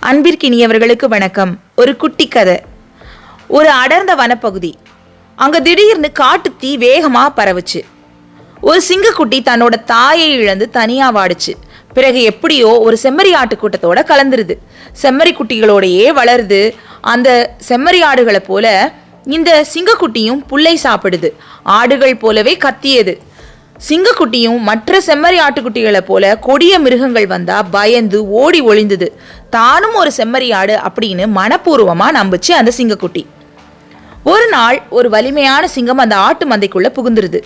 அன்பிற்கினியவர்களுக்கு வணக்கம். ஒரு குட்டி கதை. ஒரு அடர்ந்த வனப்பகுதி. அங்க திடீர்னு காட்டுத்தீ வேகமா பரவுச்சு. ஒரு சிங்கக்குட்டி தன்னோட தாயை இழந்து தனியா வாடுச்சு. பிறகு எப்படியோ ஒரு செம்மறி ஆட்டு கூட்டத்தோட கலந்துருது. செம்மறி குட்டிகளோடையே வளருது. அந்த செம்மறி ஆடுகளை போல இந்த சிங்கக்குட்டியும் புல்லை சாப்பிடுது. ஆடுகள் போலவே கத்தியது. சிங்கக்குட்டியும் மற்ற செம்மறி ஆட்டுக்குட்டிகளை போல கொடிய மிருகங்கள் வந்தா பயந்து ஓடி ஒளிந்தது. தானும் ஒரு செம்மறி ஆடு அப்படின்னு மனப்பூர்வமா நம்புச்சு அந்த சிங்கக்குட்டி. ஒரு நாள் ஒரு வலிமையான சிங்கம் அந்த ஆட்டு மந்தைக்குள்ள புகுந்துருது.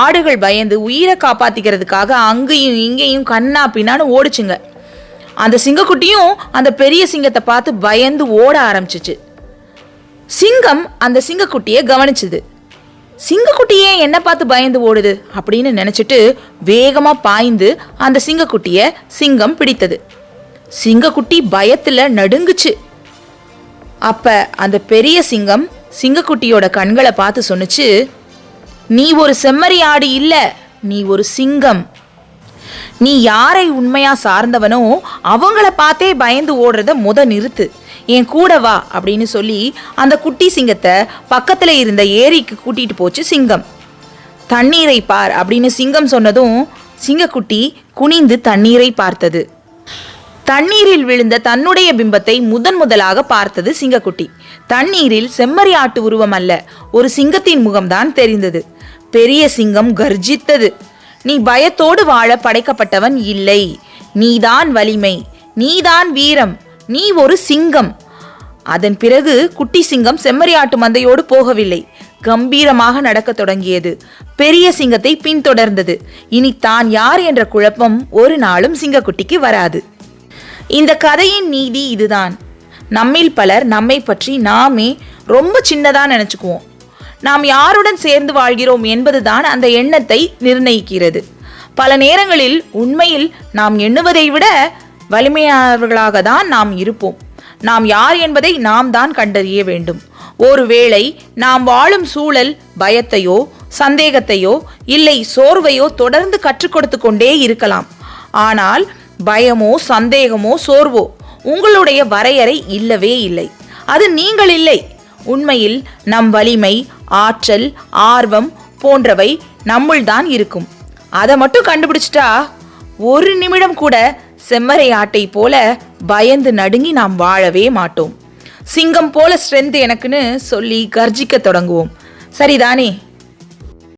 ஆடுகள் பயந்து உயிரை காப்பாத்திக்கிறதுக்காக அங்கேயும் இங்கேயும் கண்ணா பின்னான்னு ஓடுச்சுங்க. அந்த சிங்கக்குட்டியும் அந்த பெரிய சிங்கத்தை பார்த்து பயந்து ஓட ஆரம்பிச்சிச்சு. சிங்கம் அந்த சிங்கக்குட்டியை கவனிச்சுது. சிங்கக்குட்டியே என்ன பார்த்து பயந்து ஓடுது அப்படின்னு நினைச்சிட்டு வேகமா பாய்ந்து அந்த சிங்கக்குட்டிய சிங்கம் பிடித்தது. சிங்கக்குட்டி பயத்துல நடுங்குச்சு. அப்ப அந்த பெரிய சிங்கம் சிங்கக்குட்டியோட கண்களை பார்த்து சொன்னுச்சு, நீ ஒரு செம்மறி ஆடு இல்ல, நீ ஒரு சிங்கம். நீ யாரை உண்மையா சார்ந்தவனோ அவங்கள பார்த்தே பயந்து ஓடுறத நிறுத்து, என் கூட வா அப்படின்னு சொல்லி அந்த குட்டி சிங்கத்தை பக்கத்துல இருந்த ஏரிக்கு கூட்டிட்டு போச்சு சிங்கம். தண்ணீரை பார் அப்படின்னு சிங்கம் சொன்னதும் சிங்கக்குட்டி குனிந்து தண்ணீரை பார்த்தது. தண்ணீரில் விழுந்த தன்னுடைய பிம்பத்தை முதலாக பார்த்தது சிங்கக்குட்டி. தண்ணீரில் செம்மறி ஆட்டு உருவம் அல்ல, ஒரு சிங்கத்தின் முகம்தான் தெரிந்தது. பெரிய சிங்கம் கர்ஜித்தது, நீ பயத்தோடு வாழ படைக்கப்பட்டவன் இல்லை, நீதான் வலிமை, நீதான் வீரம், நீ ஒரு சிங்கம். அதன் பிறகு குட்டி சிங்கம் செம்மறி ஆட்டு மந்தையோடு போகவில்லை, கம்பீரமாக நடக்க தொடங்கியது. பெரிய சிங்கத்தை பின்தொடர்ந்தது. இனி தான் யார் என்ற குழப்பம் ஒரு நாளும் சிங்கக்குட்டிக்கு வராது. இந்த கதையின் நீதி இதுதான். நம்மில் பலர் நம்மை பற்றி நாமே ரொம்ப சின்னதா நினைச்சுக்குவோம். நாம் யாருடன் சேர்ந்து வாழ்கிறோம் என்பதுதான் அந்த எண்ணத்தை நிர்ணயிக்கிறது. பல நேரங்களில் உண்மையில் நாம் எண்ணுவதை விட வலிமையானவர்களாக தான் நாம் இருப்போம். நாம் யார் என்பதை நாம் தான் கண்டறிய வேண்டும். ஒருவேளை நாம் வாழும் சூழல் பயத்தையோ சந்தேகத்தையோ இல்லை சோர்வையோ தொடர்ந்து கற்றுக் கொடுத்து கொண்டே இருக்கலாம். ஆனால் பயமோ சந்தேகமோ சோர்வோ உங்களுடைய வரையறை இல்லவே இல்லை. அது நீங்கள் இல்லை. உண்மையில் நம் வலிமை, ஆற்றல், ஆர்வம் போன்றவை நம்முள் தான் இருக்கும். அதை மட்டும் கண்டுபிடிச்சிட்டா ஒரு நிமிடம் கூட செம்மறி ஆட்டை போல பயந்து நடுங்கி நாம் வாழவே மாட்டோம். சிங்கம் போல ஸ்ட்ரென்த் எனக்குன்னு சொல்லி கர்ஜிக்க தொடங்குவோம். சரிதானே?